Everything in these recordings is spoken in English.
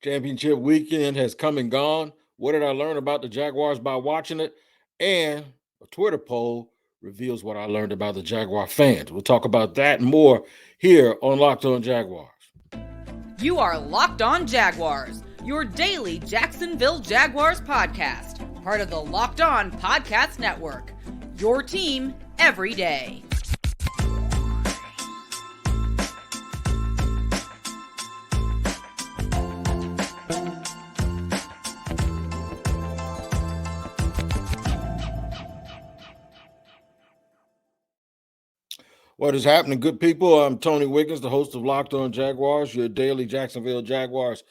Championship weekend has come and gone. What did I learn about the Jaguars by watching it? And a Twitter poll reveals what I learned about the Jaguar fans. We'll talk about that and more here on Locked On Jaguars. You are Locked On Jaguars, your daily Jacksonville Jaguars podcast, part of the Locked On Podcast Network. Your team every day. What is happening, good people? I'm Tony Wiggins, the host of Locked On Jaguars, your daily Jacksonville Jaguars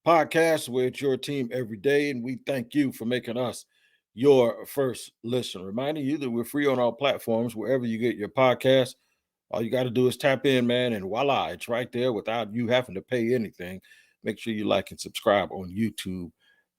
podcast with your team every day. And we thank you for making us your first listen. Reminding you that we're free on all platforms, wherever you get your podcast. All you got to do is tap in, man, and voila, it's right there without you having to pay anything. Make sure you like and subscribe on YouTube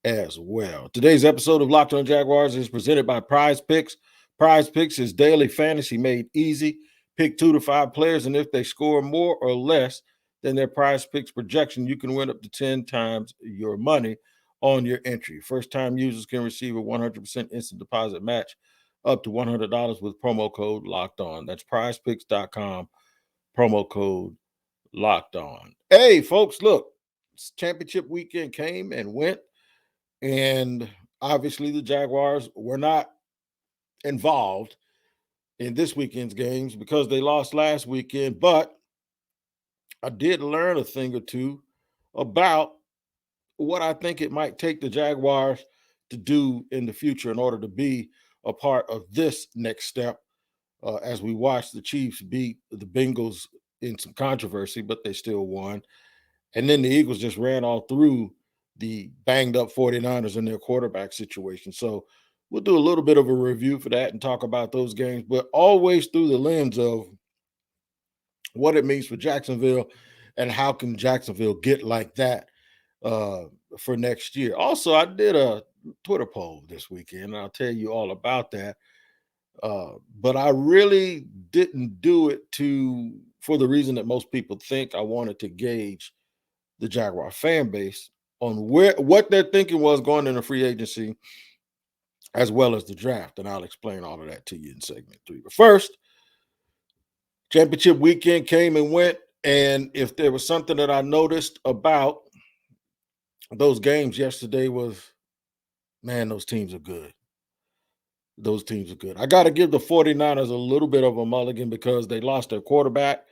as well. Today's episode of Locked On Jaguars is presented by PrizePicks. PrizePicks is daily fantasy made easy. Pick 2 to 5 players, and if they score more or less than their PrizePicks projection, you can win up to 10 times your money on your entry. First-time users can receive a 100% instant deposit match up to $100 with promo code Locked On. That's PrizePicks.com, promo code Locked On. Hey, folks, look, championship weekend came and went, and obviously the Jaguars were not involved in this weekend's games because they lost last weekend, but I did learn a thing or two about what I think it might take the Jaguars to do in the future in order to be a part of this next step as we watch the Chiefs beat the Bengals in some controversy, but they still won. And then the Eagles just ran all through the banged up 49ers in their quarterback situation. So we'll do a little bit of a review for that and talk about those games, but always through the lens of what it means for Jacksonville and how can Jacksonville get like that for next year. Also, I did a Twitter poll this weekend, and I'll tell you all about that. But I really didn't do it for the reason that most people think. I wanted to gauge the Jaguar fan base on what their thinking was going into free agency, as well as the draft. And I'll explain all of that to you in segment 3. But first, championship weekend came and went. And if there was something that I noticed about those games yesterday was, man, those teams are good. Those teams are good. I got to give the 49ers a little bit of a mulligan because they lost their quarterback,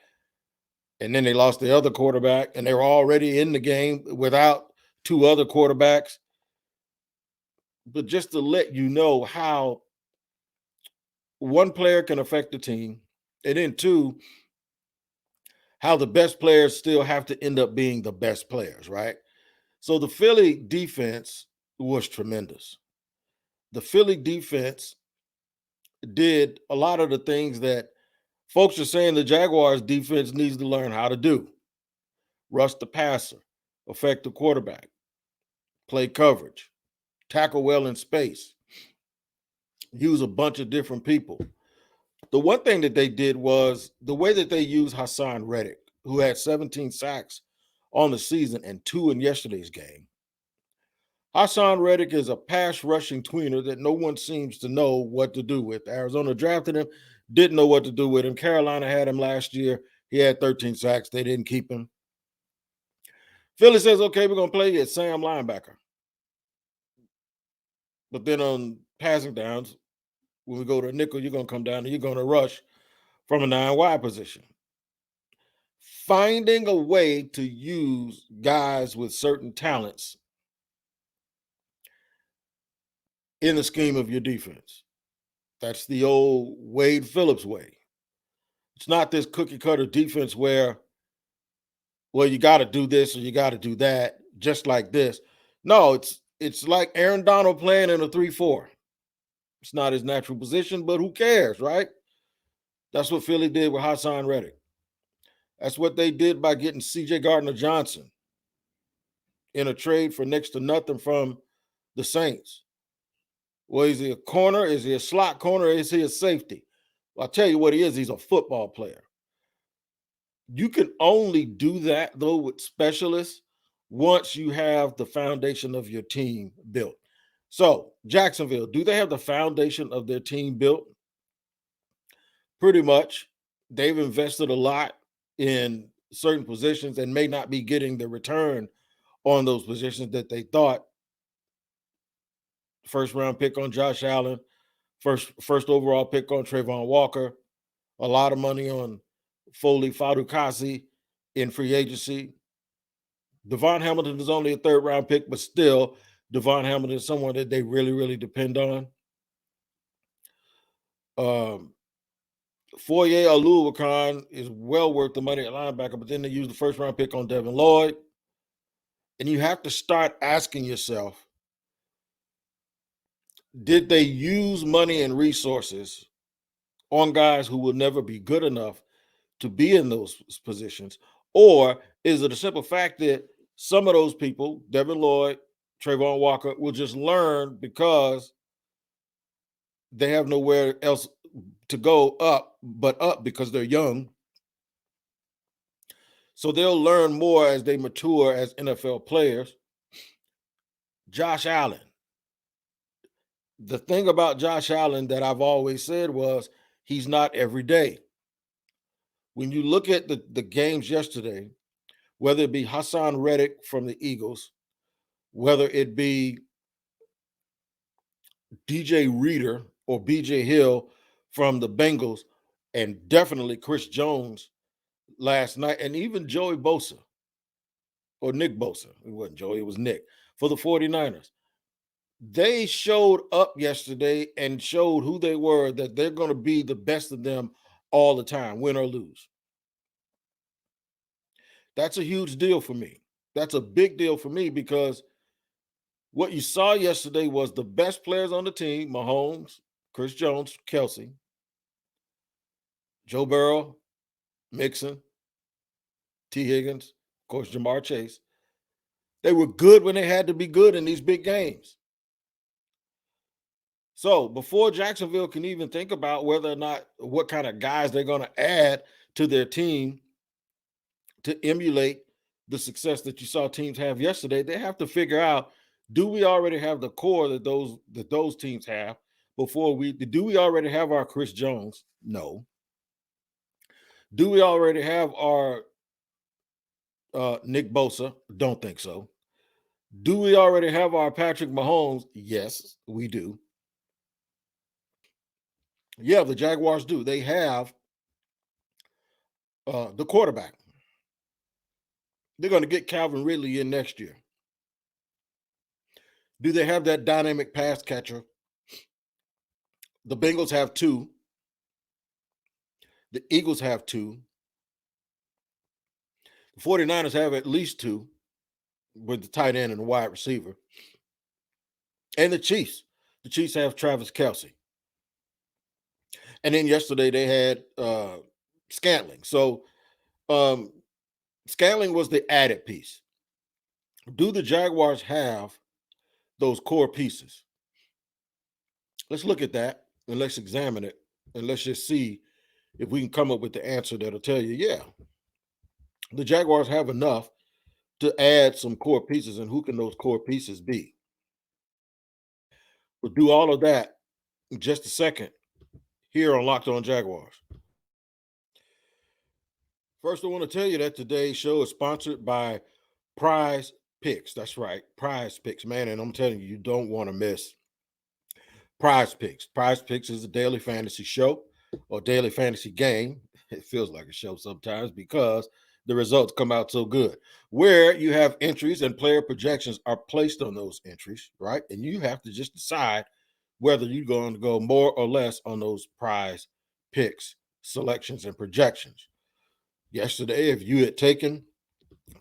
and then they lost the other quarterback, and they were already in the game without 2 other quarterbacks. But just to let you know how one player can affect the team, and then 2, how the best players still have to end up being the best players, right? So the Philly defense was tremendous. The Philly defense did a lot of the things that folks are saying the Jaguars defense needs to learn how to do. Rush the passer, affect the quarterback, play coverage, tackle well in space, use a bunch of different people. The one thing that they did was the way that they used Hassan Reddick, who had 17 sacks on the season and 2 in yesterday's game. Hassan Reddick is a pass rushing tweener that no one seems to know what to do with. Arizona drafted him, didn't know what to do with him. Carolina had him last year. He had 13 sacks. They didn't keep him. Philly says, okay, we're going to play you at Sam linebacker. But then on passing downs, when we go to a nickel, you're going to come down and you're going to rush from a 9 wide position. Finding a way to use guys with certain talents in the scheme of your defense. That's the old Wade Phillips way. It's not this cookie cutter defense where, well, you got to do this or you got to do that, just like this. No, it's like Aaron Donald playing in a 3-4. It's not his natural position, but who cares, right? That's what Philly did with Hassan Reddick. That's what they did by getting C.J. Gardner-Johnson in a trade for next to nothing from the Saints. Well, is he a corner? Is he a slot corner? Or is he a safety? Well, I'll tell you what he is. He's a football player. You can only do that, though, with specialists once you have the foundation of your team built. So, Jacksonville, do they have the foundation of their team built? Pretty much. They've invested a lot in certain positions and may not be getting the return on those positions that they thought. First round pick on Josh Allen, first overall pick on Trayvon Walker, a lot of money on Foley Fadukasi in free agency. Devon Hamilton is only a third round pick, but still, Devon Hamilton is someone that they really, really depend on. Foye Oluwakan is well worth the money at linebacker, but then they use the first round pick on Devin Lloyd. And you have to start asking yourself, did they use money and resources on guys who will never be good enough to be in those positions? Or is it a simple fact that some of those people, Devin Lloyd, Trayvon Walker, will just learn because they have nowhere else to go up but up because they're young? So they'll learn more as they mature as NFL players. Josh Allen. The thing about Josh Allen that I've always said was he's not every day. When you look at the games yesterday, whether it be Hassan Reddick from the Eagles, whether it be DJ Reader or BJ Hill from the Bengals, and definitely Chris Jones last night, and even Joey Bosa or Nick Bosa. It wasn't Joey, it was Nick for the 49ers. They showed up yesterday and showed who they were, that they're going to be the best of them all the time, win or lose. That's a huge deal for me. That's a big deal for me because what you saw yesterday was the best players on the team: Mahomes, Chris Jones, Kelsey, Joe Burrow, Mixon, T. Higgins, of course, Jamar Chase. They were good when they had to be good in these big games. So before Jacksonville can even think about whether or not what kind of guys they're going to add to their team to emulate the success that you saw teams have yesterday, they have to figure out, do we already have the core that those teams have? Do we already have our Chris Jones? No. Do we already have our Nick Bosa? Don't think so. Do we already have our Patrick Mahomes? Yes, we do. Yeah, the Jaguars do. They have the quarterback. They're going to get Calvin Ridley in next year. Do they have that dynamic pass catcher? The Bengals have two. The Eagles have two. The 49ers have at least two with the tight end and the wide receiver. And the Chiefs. The Chiefs have Travis Kelce. And then yesterday they had Scantling. So Scantling was the added piece. Do the Jaguars have those core pieces? Let's look at that and let's examine it, and let's just see if we can come up with the answer that'll tell you, yeah, the Jaguars have enough to add some core pieces, and who can those core pieces be? We'll do all of that in just a second here on Locked On Jaguars. First, I want to tell you that today's show is sponsored by PrizePicks. That's right, PrizePicks, man. And I'm telling you, you don't want to miss PrizePicks. PrizePicks is a daily fantasy show or daily fantasy game. It feels like a show sometimes because the results come out so good. Where you have entries and player projections are placed on those entries, right? And you have to just decide whether you're going to go more or less on those PrizePicks selections and projections. Yesterday, if you had taken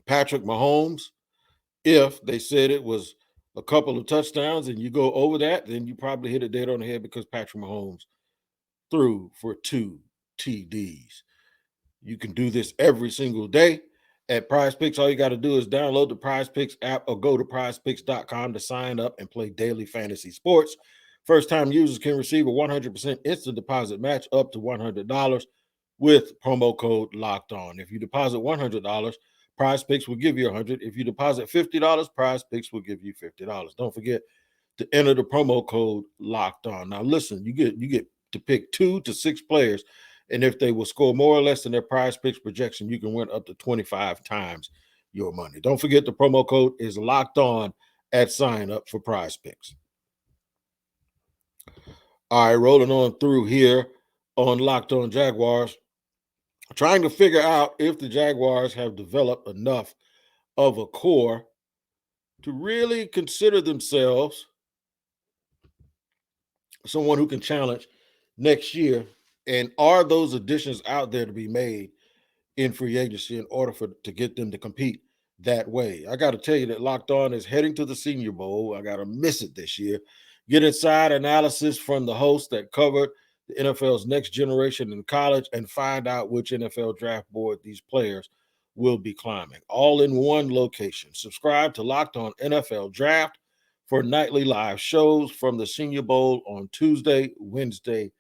Patrick Mahomes, if they said it was a couple of touchdowns and you go over that, then you probably hit it dead on the head because Patrick Mahomes threw for 2 TDs. You can do this every single day at PrizePicks. All you got to do is download the PrizePicks app or go to prizepicks.com to sign up and play daily fantasy sports. First-time users can receive a 100% instant deposit match up to $100 with promo code Locked On. If you deposit $100, PrizePicks will give you $100. If you deposit $50, PrizePicks will give you $50. Don't forget to enter the promo code Locked On. Now, listen, you get to pick 2 to 6 players, and if they will score more or less than their PrizePicks projection, you can win up to 25 times your money. Don't forget the promo code is Locked On at sign up for PrizePicks. All right, rolling on through here on Locked On Jaguars, trying to figure out if the Jaguars have developed enough of a core to really consider themselves someone who can challenge next year. And are those additions out there to be made in free agency in order to get them to compete that way? I got to tell you that Locked On is heading to the Senior Bowl. I got to miss it this year. Get inside analysis from the host that covered the NFL's next generation in college and find out which NFL draft board these players will be climbing, all in one location. Subscribe to Locked On NFL Draft for nightly live shows from the Senior Bowl on Tuesday, Wednesday,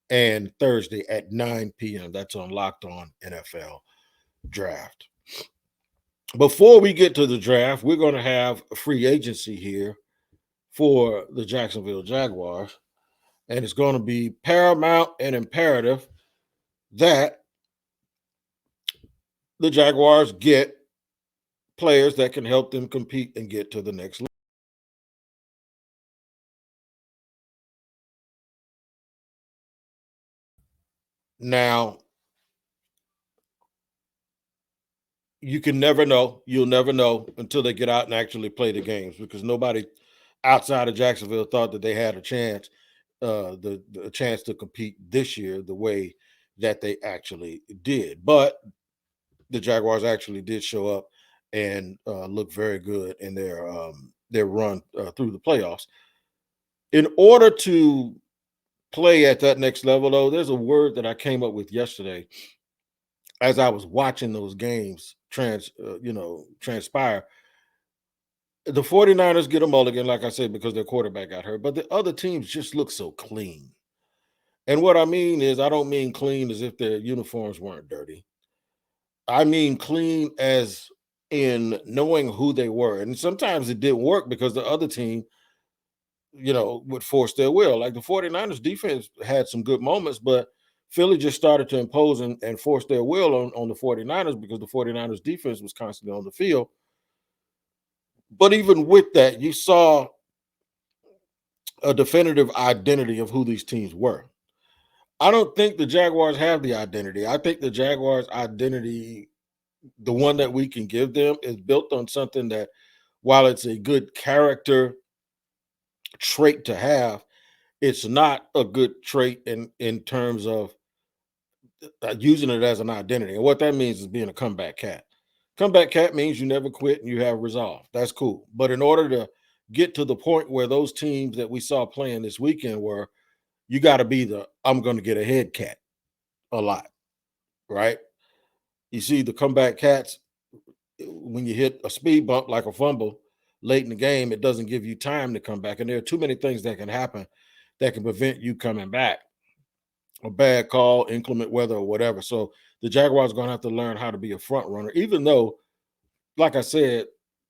and Thursday at 9 p.m. That's on Locked On NFL Draft. Before we get to the draft, we're going to have a free agency here for the Jacksonville Jaguars, and it's going to be paramount and imperative that the Jaguars get players that can help them compete and get to the next level. Now, you can never know. You'll never know until they get out and actually play the games, because nobody outside of Jacksonville thought that they had a chance, the chance to compete this year the way that they actually did. But the Jaguars actually did show up and look very good in their run through the playoffs. In order to play at that next level, though, there's a word that I came up with yesterday as I was watching those games transpire. The 49ers get a mulligan, like I said, because their quarterback got hurt, but the other teams just look so clean. And what I mean is, I don't mean clean as if their uniforms weren't dirty. I mean clean as in knowing who they were. And sometimes it didn't work because the other team, would force their will. Like the 49ers defense had some good moments, but Philly just started to impose and force their will on the 49ers because the 49ers defense was constantly on the field. But even with that, you saw a definitive identity of who these teams were. I don't think the Jaguars have the identity. I think the Jaguars' identity, the one that we can give them, is built on something that, while it's a good character trait to have, it's not a good trait in terms of using it as an identity. And what that means is being a comeback cat. Comeback cat means you never quit and you have resolve. That's cool. But in order to get to the point where those teams that we saw playing this weekend were, you got to be the I'm going to get ahead cat a lot, right? You see the comeback cats, when you hit a speed bump like a fumble late in the game, it doesn't give you time to come back. And there are too many things that can happen that can prevent you coming back. A bad call, inclement weather, or whatever. So the Jaguars are going to have to learn how to be a front runner, even though, like I said,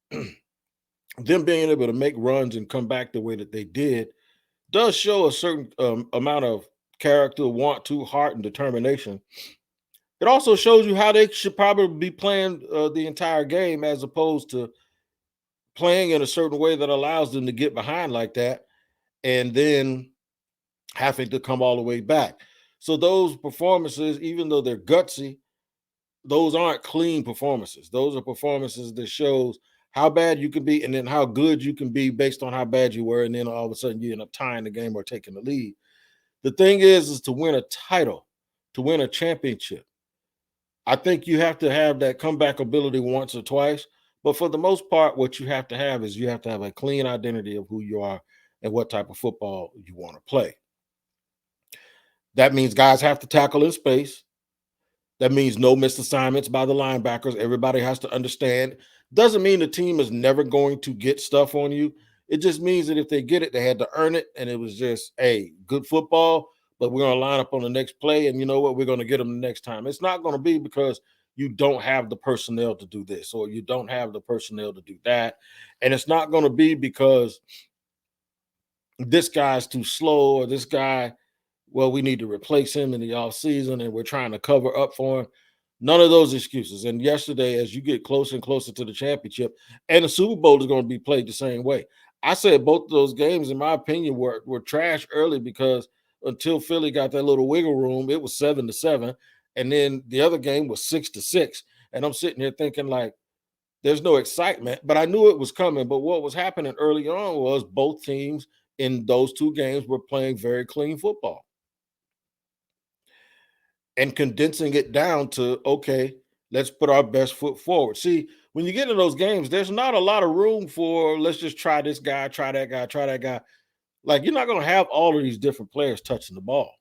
them being able to make runs and come back the way that they did does show a certain amount of character, want to, heart, and determination. It also shows you how they should probably be playing the entire game, as opposed to playing in a certain way that allows them to get behind like that and then having to come all the way back. So those performances, even though they're gutsy, those aren't clean performances. Those are performances that shows how bad you can be and then how good you can be based on how bad you were. And then all of a sudden you end up tying the game or taking the lead. The thing is to win a title, to win a championship, I think you have to have that comeback ability once or twice. But for the most part, what you have to have is you have to have a clean identity of who you are and what type of football you want to play. That means guys have to tackle in space. That means no missed assignments by the linebackers. Everybody has to understand. Doesn't mean the team is never going to get stuff on you. It just means that if they get it, they had to earn it. And it was just, hey, good football, but we're going to line up on the next play. And you know what? We're going to get them the next time. It's not going to be because you don't have the personnel to do this, or you don't have the personnel to do that. And it's not going to be because this guy's too slow, or this guy, well, we need to replace him in the offseason and we're trying to cover up for him. None of those excuses. And yesterday, as you get closer and closer to the championship, and the Super Bowl is going to be played the same way. I said both of those games, in my opinion, were trash early because until Philly got that little wiggle room, it was 7-7. And then the other game was 6-6. And I'm sitting here thinking, like, there's no excitement, but I knew it was coming. But what was happening early on was both teams in those two games were playing very clean football and condensing it down to, okay, let's put our best foot forward. See, when you get in those games, there's not a lot of room for let's just try this guy, try that guy, try that guy. Like, you're not going to have all of these different players touching the ball.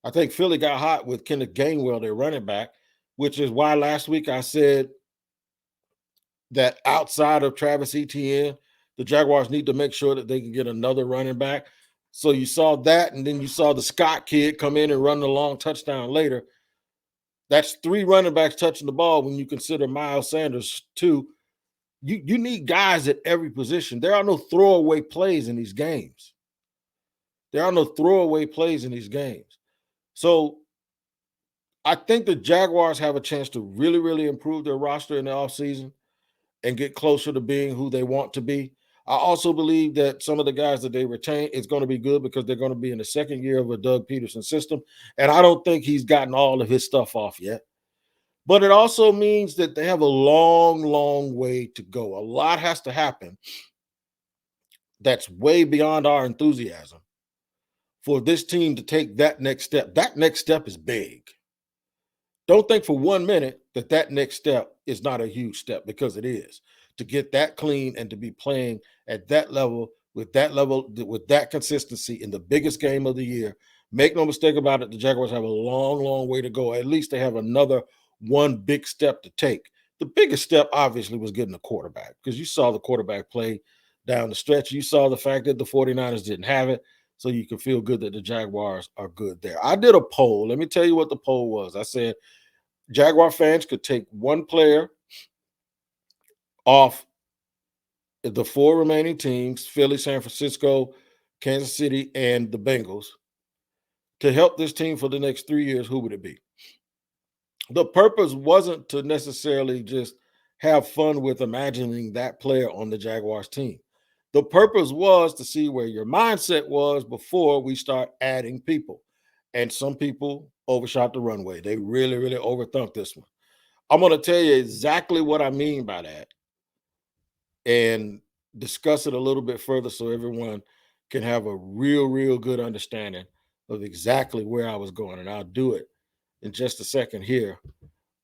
I think Philly got hot with Kenneth Gainwell, their running back, which is why last week I said that outside of Travis Etienne, the Jaguars need to make sure that they can get another running back. So you saw that, and then you saw the Scott kid come in and run the long touchdown later. That's 3 running backs touching the ball when you consider Miles Sanders too. You need guys at every position. There are no throwaway plays in these games. There are no throwaway plays in these games. So I think the Jaguars have a chance to really, really improve their roster in the offseason and get closer to being who they want to be. I also believe that some of the guys that they retain is going to be good because they're going to be in the second year of a Doug Peterson system. And I don't think he's gotten all of his stuff off yet. But it also means that they have a long, long way to go. A lot has to happen that's way beyond our enthusiasm for this team to take that next step. That next step is big. Don't think for 1 minute that next step is not a huge step, because it is. To get that clean and to be playing at that level, with that consistency in the biggest game of the year. Make no mistake about it, the Jaguars have a long, long way to go. At least they have another one big step to take. The biggest step, obviously, was getting a quarterback, because you saw the quarterback play down the stretch. You saw the fact that the 49ers didn't have it, so you can feel good that the Jaguars are good there. I did a poll. Let me tell you what the poll was. I said Jaguar fans could take one player off the 4 remaining teams, Philly, San Francisco, Kansas City, and the Bengals, to help this team for the next 3 years. Who would it be? The purpose wasn't to necessarily just have fun with imagining that player on the Jaguars team. The purpose was to see where your mindset was before we start adding people. And some people overshot the runway. They really, really overthunk this one. I'm going to tell you exactly what I mean by that and discuss it a little bit further so everyone can have a real, real good understanding of exactly where I was going. And I'll do it in just a second here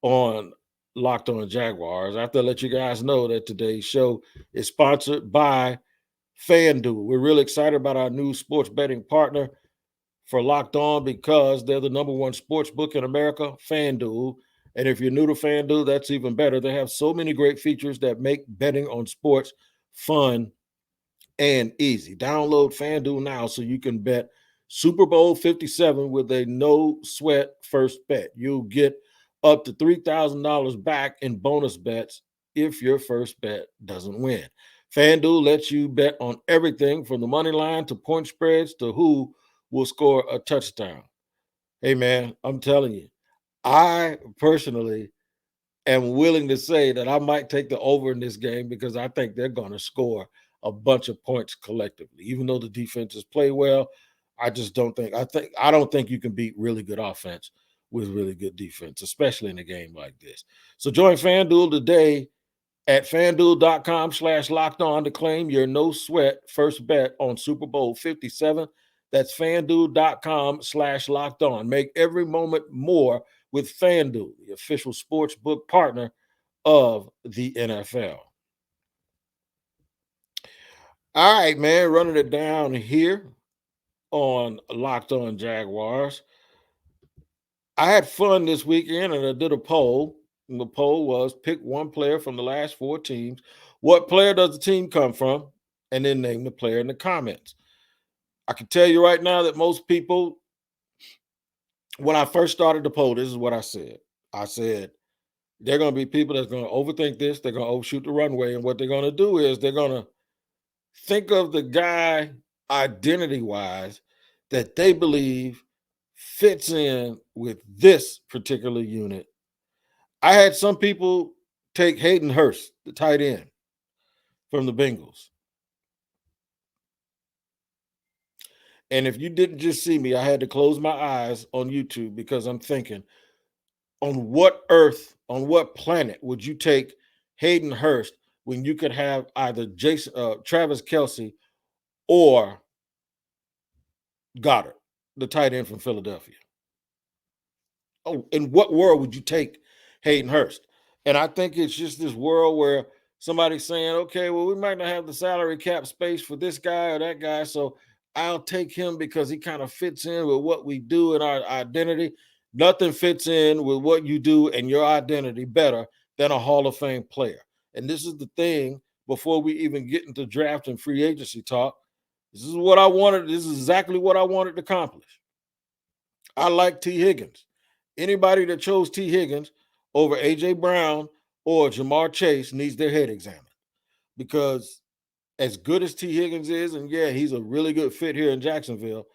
on Locked On Jaguars. I have to let you guys know that today's show is sponsored by FanDuel. We're really excited about our new sports betting partner for Locked On, because they're the number one sports book in America, FanDuel. And if you're new to FanDuel, that's even better. They have so many great features that make betting on sports fun and easy. Download FanDuel now so you can bet Super Bowl 57 with a no sweat first bet. You'll get up to $3,000 back in bonus bets if your first bet doesn't win. FanDuel lets you bet on everything from the money line to point spreads to who will score a touchdown. Hey, man, I'm telling you, I personally am willing to say that I might take the over in this game, because I think they're going to score a bunch of points collectively. Even though the defenses play well, I just don't think I don't think you can beat really good offense with really good defense, especially in a game like this. So join FanDuel today at FanDuel.com/locked on to claim your no sweat first bet on Super Bowl 57. That's FanDuel.com/locked on. Make every moment more with FanDuel, the official sports book partner of the NFL. All right, man, running it down here on Locked On Jaguars. I had fun this weekend and I did a poll. And the poll was pick one player from the last 4 teams. What player does the team come from? And then name the player in the comments. I can tell you right now that most people, when I first started the poll, this is what I said. I said, they're going to be people that's going to overthink this. They're going to overshoot the runway. And what they're going to do is they're going to think of the guy identity-wise that they believe fits in with this particular unit. I had some people take Hayden Hurst, the tight end from the Bengals. And if you didn't just see me, I had to close my eyes on YouTube because I'm thinking, on what earth, on what planet would you take Hayden Hurst when you could have either Travis Kelce or Goddard, the tight end from Philadelphia? Oh, in what world would you take Hayden Hurst? And I think it's just this world where somebody's saying, okay, well, we might not have the salary cap space for this guy or that guy, so I'll take him because he kind of fits in with what we do in our identity. Nothing fits in with what you do and your identity better than a Hall of Fame player. And this is the thing, before we even get into draft and free agency talk, this is what I wanted. This is exactly what I wanted to accomplish. I like T. Higgins. Anybody that chose T. Higgins over A.J. Brown or Jamar Chase needs their head examined, because as good as T. Higgins is, and yeah, he's a really good fit here in Jacksonville,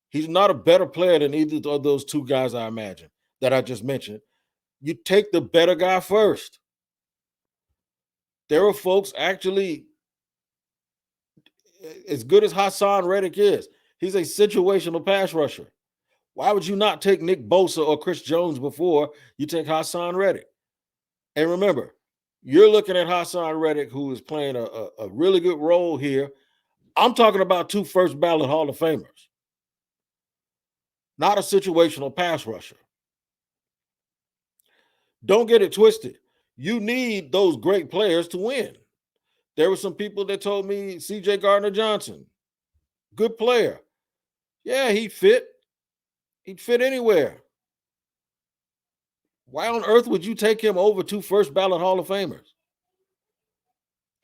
he's not a better player than either of those two guys I imagine that I just mentioned. You take the better guy first. There are folks actually, as good as Hassan Reddick is, he's a situational pass rusher. Why would you not take Nick Bosa or Chris Jones before you take Hassan Reddick? And remember, you're looking at Hassan Reddick, who is playing a really good role here. I'm talking about 2 first ballot Hall of Famers, not a situational pass rusher. Don't get it twisted. You need those great players to win. There were some people that told me C.J. Gardner-Johnson, good player. Yeah, he'd fit. He'd fit anywhere. Why on earth would you take him over 2 first ballot Hall of Famers?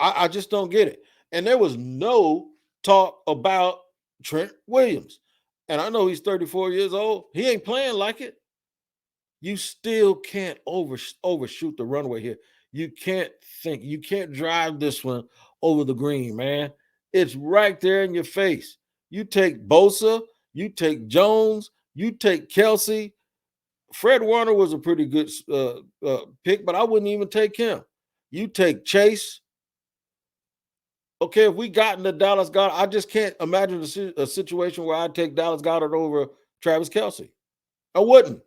I just don't get it. And there was no talk about Trent Williams. And I know he's 34 years old. He ain't playing like it. You still can't overshoot the runway here. You can't think. You can't drive this one over the green, man. It's right there in your face. You take Bosa, you take Jones, you take Kelce. Fred Warner was a pretty good pick, but I wouldn't even take him. You take Chase. Okay, if we got into Dallas Goedert, I just can't imagine a situation where I'd take Dallas Goedert over Travis Kelce. I wouldn't.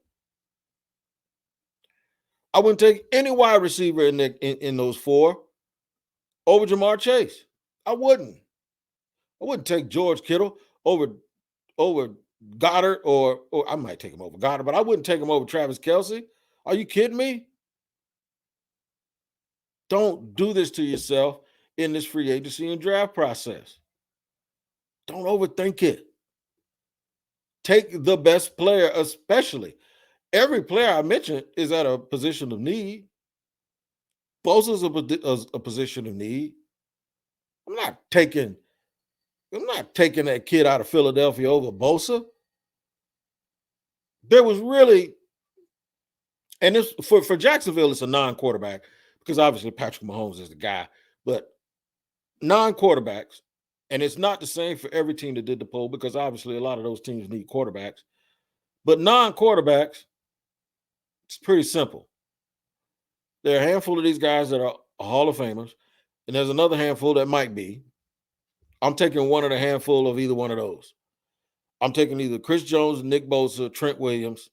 I wouldn't take any wide receiver in those 4 over Jamar Chase. I wouldn't. I wouldn't take George Kittle over Goddard, or I might take him over Goddard, but I wouldn't take him over Travis Kelce. Are you kidding me? Don't do this to yourself in this free agency and draft process. Don't overthink it. Take the best player, especially. Every player I mentioned is at a position of need. Bosa's a position of need. I'm not taking that kid out of Philadelphia over Bosa. There was really, and this for Jacksonville, it's a non-quarterback, because obviously Patrick Mahomes is the guy, but non-quarterbacks, and it's not the same for every team that did the poll, because obviously a lot of those teams need quarterbacks. But non-quarterbacks, it's pretty simple. There are a handful of these guys that are Hall of Famers, and there's another handful that might be. I'm taking one of the handful of either one of those. I'm taking either Chris Jones, Nick Bosa, Trent Williams.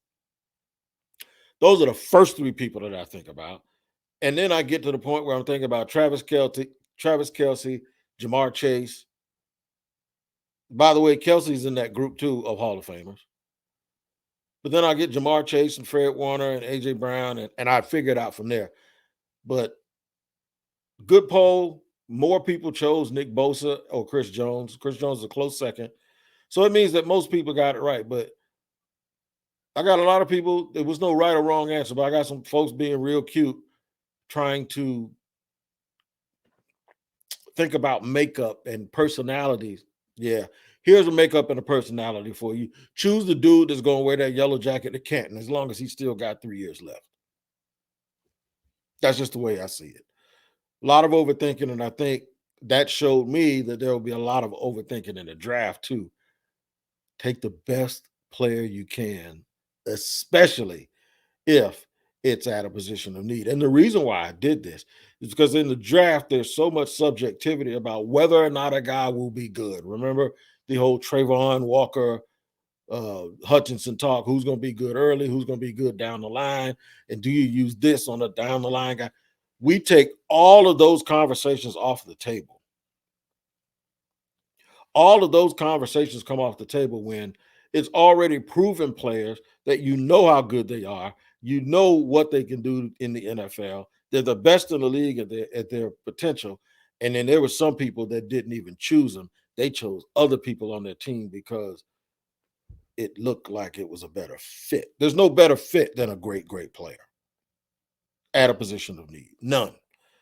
Those are the first 3 people that I think about. And then I get to the point where I'm thinking about Travis Kelce, Jamar Chase. By the way, Kelsey's in that group too of Hall of Famers. But then I get Jamar Chase and Fred Warner and A.J. Brown, and I figure it out from there. But good poll, more people chose Nick Bosa or Chris Jones. Chris Jones is a close second. So it means that most people got it right. But I got a lot of people, there was no right or wrong answer, but I got some folks being real cute trying to think about makeup and personalities. Yeah, here's a makeup and a personality for you. Choose the dude that's going to wear that yellow jacket to Canton, as long as he's still got 3 years left. That's just the way I see it. A lot of overthinking, and I think that showed me that there will be a lot of overthinking in the draft too. Take the best player you can, especially if it's at a position of need. And the reason why I did this is because in the draft, there's so much subjectivity about whether or not a guy will be good. Remember the whole Trayvon Walker, Hutchinson talk, who's going to be good early, who's going to be good down the line, and do you use this on a down the line guy? We take all of those conversations off the table. All of those conversations come off the table when it's already proven players that you know how good they are. You know what they can do in the NFL. They're the best in the league at their potential. And then there were some people that didn't even choose them. They chose other people on their team because it looked like it was a better fit. There's no better fit than a great, great player at a position of need. None.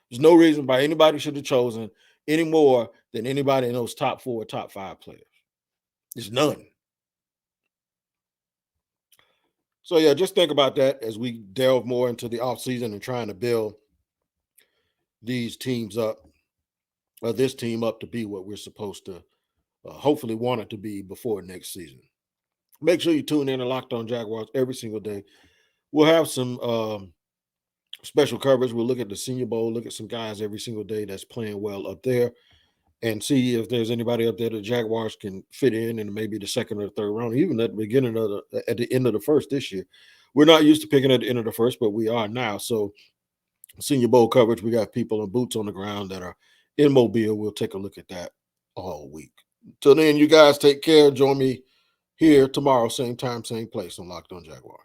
There's no reason why anybody should have chosen any more than anybody in those top 4, top 5 players. There's none. So, yeah, just think about that as we delve more into the offseason and trying to build these teams up, or this team up to be what we're supposed to hopefully want it to be before next season. Make sure you tune in to Locked On Jaguars every single day. We'll have some special coverage. We'll look at the Senior Bowl, look at some guys every single day that's playing well up there, and see if there's anybody up there the Jaguars can fit in maybe the second or third round, even at the end of the first this year. We're not used to picking at the end of the first, but we are now. So Senior Bowl coverage, we got people in boots on the ground that are in Mobile. We'll take a look at that all week. Till then, you guys take care. Join me here tomorrow, same time, same place on Locked On Jaguars.